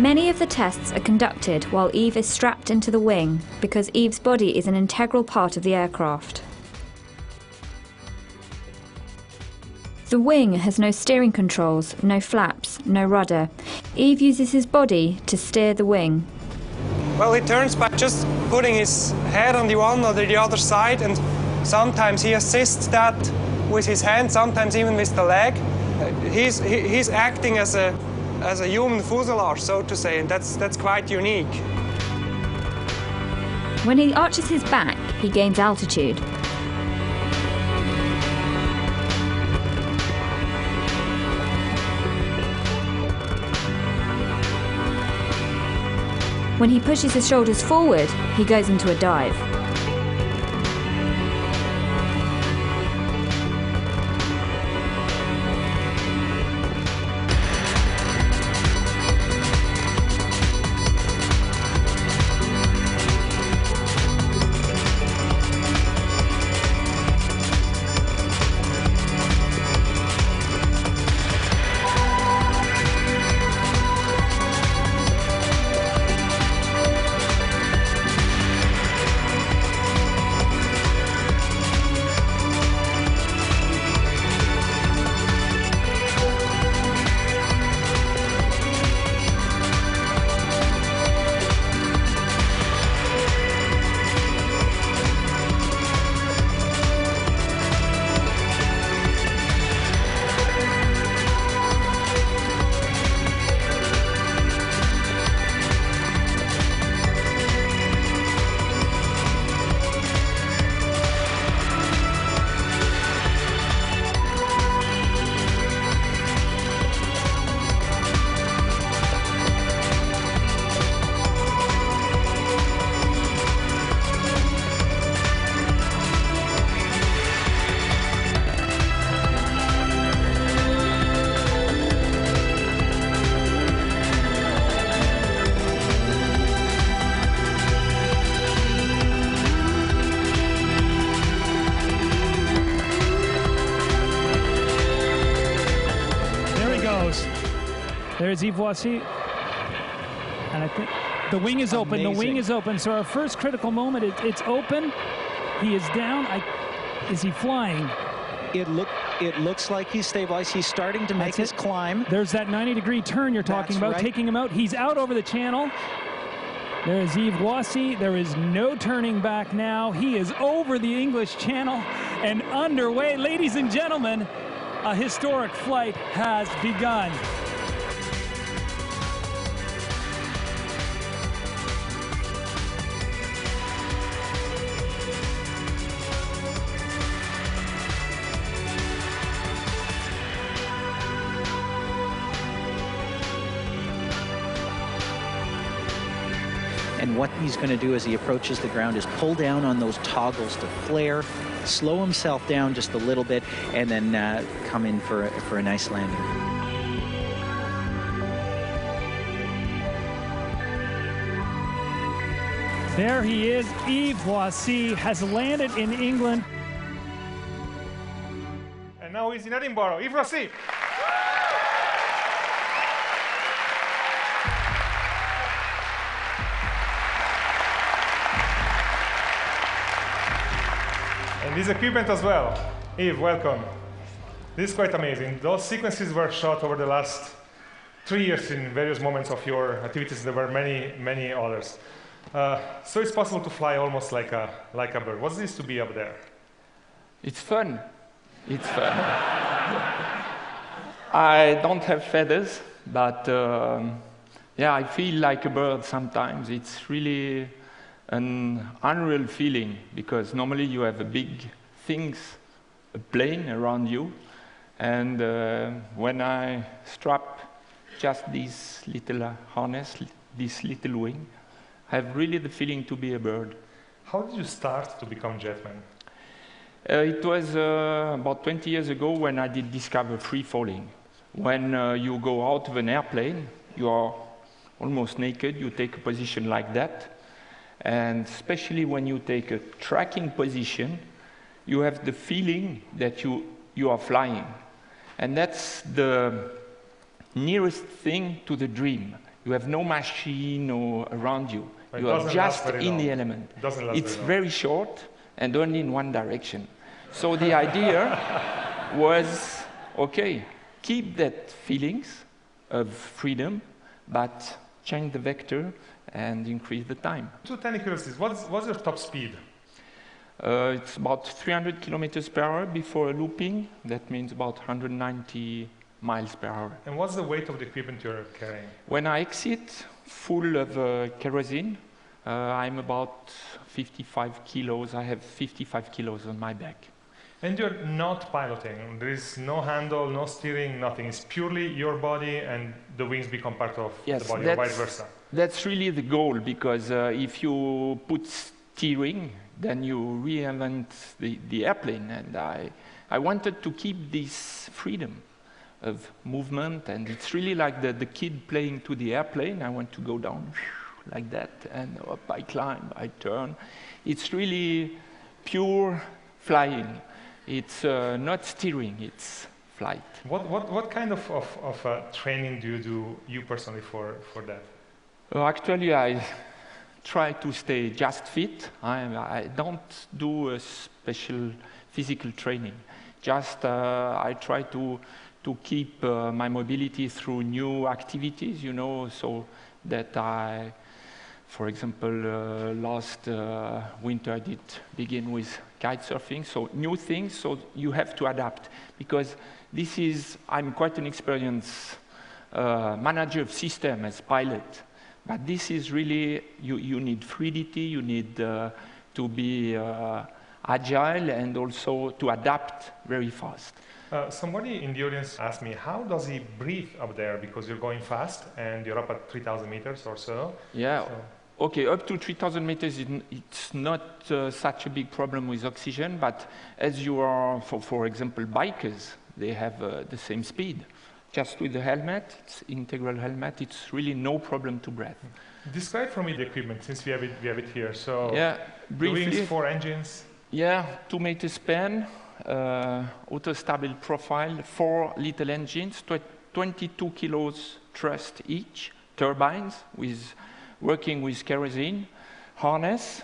Many of the tests are conducted while Eve is strapped into the wing because Eve's body is an integral part of the aircraft. The wing has no steering controls, no flaps, no rudder. Eve uses his body to steer the wing. Well, he turns by just putting his head on the one or the other side, and sometimes he assists that with his hand, sometimes even with the leg. He's acting as a human fuselage, so to say, and that's quite unique. When he arches his back, he gains altitude. When he pushes his shoulders forward, he goes into a dive. There's Yves Voici, and I think the wing is open. Amazing. The wing is open. So our first critical moment, it's open. He is down. Is he flying? It looks like he's stabilized. He's starting to make his climb. There's that 90-degree turn you're talking about, right. Taking him out. He's out over the channel. There is Yves Voici. There is no turning back now. He is over the English Channel and underway. Ladies and gentlemen, a historic flight has begun. And what he's going to do as he approaches the ground is pull down on those toggles to flare, slow himself down just a little bit, and then come in for a nice landing. There he is. Yves Voici has landed in England. And now he's in Edinburgh. Yves Voici. And this equipment as well. Yves, welcome. This is quite amazing. Those sequences were shot over the last 3 years in various moments of your activities. There were many, many others. So it's possible to fly almost like a bird. What's this to be up there? It's fun. It's fun. I don't have feathers, but yeah, I feel like a bird sometimes. It's really an unreal feeling, because normally you have a big things, a plane around you, and when I strap just this little harness, this little wing, I have really the feeling to be a bird. How did you start to become jetman? It was about 20 years ago when I did discover free falling. When you go out of an airplane, you are almost naked, you take a position like that, and especially when you take a tracking position, you have the feeling that you are flying. And that's the nearest thing to the dream. You have no machine around you. It You are doesn't just last very in the long. element. It doesn't last It's very long. very short and only in one direction. So the idea was, okay, keep that feelings of freedom, but change the vector and increase the time. Two tiny curiosities. What's your top speed? It's about 300 kilometers per hour before looping. That means about 190 miles per hour. And what's the weight of the equipment you're carrying? When I exit full of kerosene, I'm about 55 kilos. I have 55 kilos on my back. And you're not piloting. There is no handle, no steering, nothing. It's purely your body and the wings become part of Yes, the body, or vice versa. That's really the goal, because if you put steering, then you reinvent the airplane. And I wanted to keep this freedom of movement, and it's really like the kid playing to the airplane. I want to go down like that, and up I climb, I turn. It's really pure flying. It's not steering, it's flight. What kind of training do you do, you personally, for that? Actually, I try to stay just fit. I don't do a special physical training. Just I try to keep my mobility through new activities, you know, so that I, for example, last winter I did begin with kite surfing, so new things, so you have to adapt, because this is, I'm quite an experienced manager of system as pilot, but this is really, you need fluidity, you need to be agile and also to adapt very fast. Somebody in the audience asked me, how does he breathe up there? Because you're going fast and you're up at 3,000 meters or so. Yeah. So Okay, up to 3,000 meters, it's not such a big problem with oxygen, but as you are, for example, bikers, they have the same speed. Just with the helmet, it's integral helmet, it's really no problem to breathe. describe for me the equipment, since we have it here. So Yeah, the briefly. wings, 4 engines. Yeah, 2 meter span, auto-stable profile, 4 little engines, 22 kilos thrust each, turbines with working with kerosene, harness,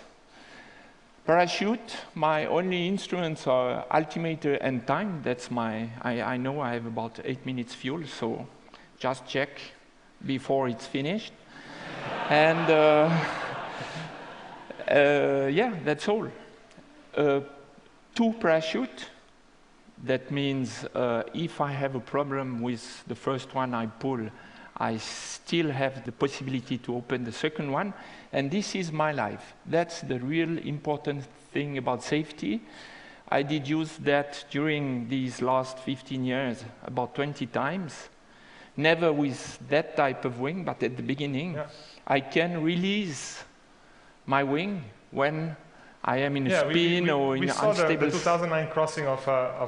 parachute. My only instruments are altimeter and time. That's I know I have about 8 minutes fuel, so just check before it's finished. And yeah, that's all. 2 parachute. That means if I have a problem with the first one I pull, I still have the possibility to open the second one, and this is my life. That's the real important thing about safety. I did use that during these last 15 years about 20 times, never with that type of wing, but at the beginning. Yeah. I can release my wing when I am in a spin or in an unstable... We saw the 2009 crossing of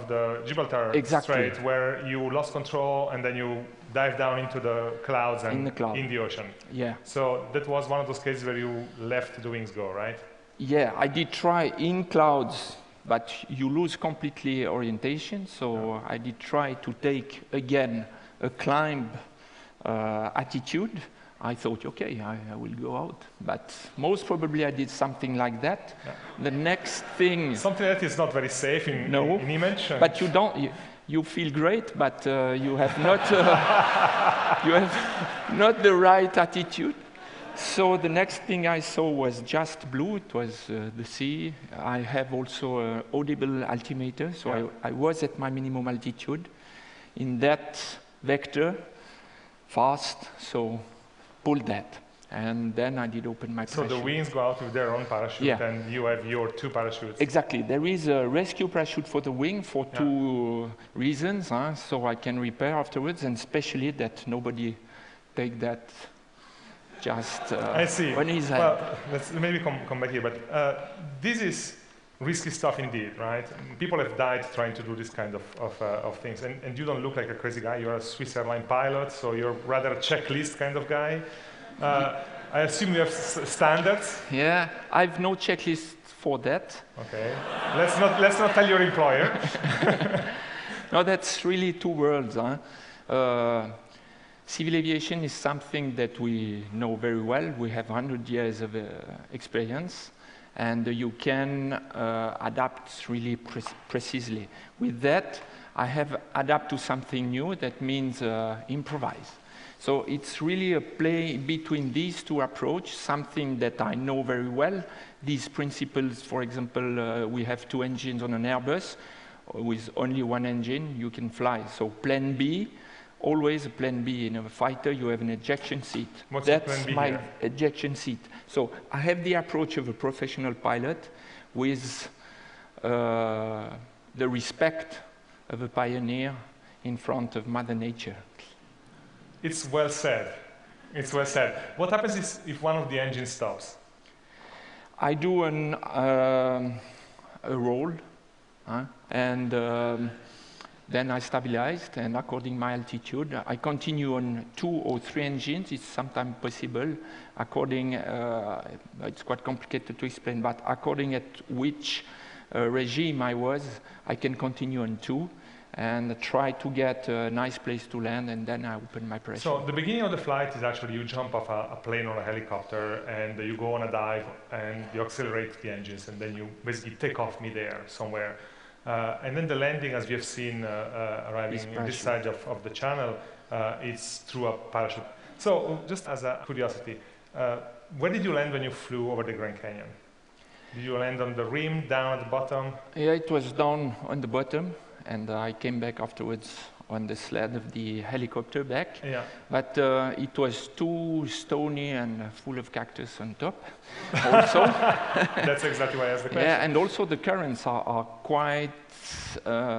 the Gibraltar Strait, where you lost control and then you dive down into the clouds and in the ocean. Yeah. So that was one of those cases where you let the wings go, right? Yeah, I did try in clouds, but you lose completely orientation. So I did try to take again a climb attitude. I thought, okay, I will go out. But most probably I did something like that. Yeah. The next thing... Something that is not very safe in image. But you don't... You feel great, but you have not you have not the right attitude. So the next thing I saw was just blue. It was the sea. I have also an audible altimeter, so I was at my minimum altitude in that vector, fast. So pulled that, and then I did open my parachute. So the wings go out with their own parachute, and you have your 2 parachutes. Exactly. There is a rescue parachute for the wing for 2 reasons, so I can repair afterwards, and especially that nobody take that just I see. on his head. Well, let's maybe come back here, but this is risky stuff indeed, right? People have died trying to do this kind of things, and you don't look like a crazy guy. You're a Swiss airline pilot, so you're rather a checklist kind of guy. I assume you have standards. Yeah, I have no checklist for that. Okay, let's not tell your employer. No, that's really 2 worlds. Civil aviation is something that we know very well. We have 100 years of experience, and you can adapt really precisely. With that, I have adapted to something new. That means improvise. So it's really a play between these two approaches, something that I know very well. These principles, for example, we have 2 engines on an Airbus. With only 1 engine, you can fly. So plan B, always a plan B. In a fighter, you have an ejection seat. What's That's plan B my here? ejection seat. So I have the approach of a professional pilot with the respect of a pioneer in front of Mother Nature. It's well said. It's well said. What happens if one of the engines stops? I do a roll, and then I stabilized, and according my altitude, I continue on 2 or 3 engines. It's sometimes possible. According, it's quite complicated to explain, but according at which regime I was, I can continue on 2 and try to get a nice place to land, and then I open my pressure. So the beginning of the flight is actually you jump off a plane or a helicopter, and you go on a dive, and you accelerate the engines, and then you basically take off midair somewhere. And then the landing, as we have seen arriving on this side of the channel, it's through a parachute. So just as a curiosity, where did you land when you flew over the Grand Canyon? Did you land on the rim, down at the bottom? Yeah, it was down on the bottom, and I came back afterwards on the sled of the helicopter back. Yeah. But it was too stony and full of cactus on top also. That's exactly why I asked the question. Yeah, and also the currents are quite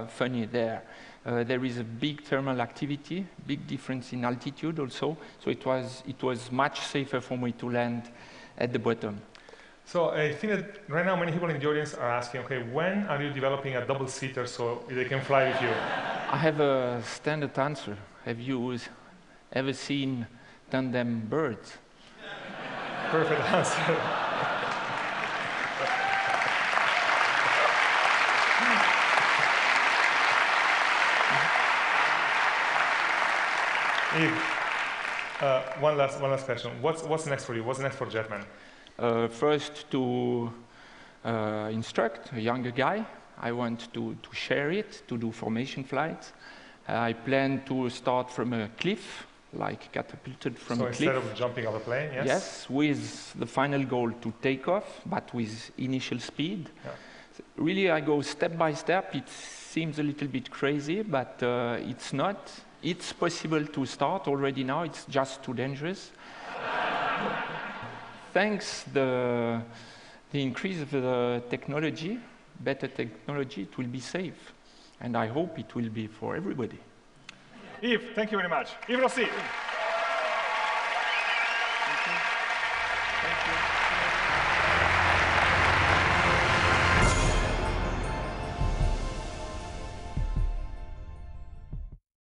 funny there. There is a big thermal activity, big difference in altitude also, so it was much safer for me to land at the bottom. So I think that right now many people in the audience are asking, okay, when are you developing a double-seater so they can fly with you? I have a standard answer. Have you ever seen tandem birds? Perfect answer. Yves, one last question. What's next for you? What's next for Jetman? First, to instruct a younger guy. I want to share it, to do formation flights. I plan to start from a cliff, like catapulted from a cliff. So instead of jumping off a plane, yes? Yes, with the final goal to take off, but with initial speed. Yeah. Really, I go step by step. It seems a little bit crazy, but it's not. It's possible to start already now. It's just too dangerous. Thanks the increase of the technology, better technology, it will be safe. And I hope it will be for everybody. Yves, thank you very much. Yves Rossi.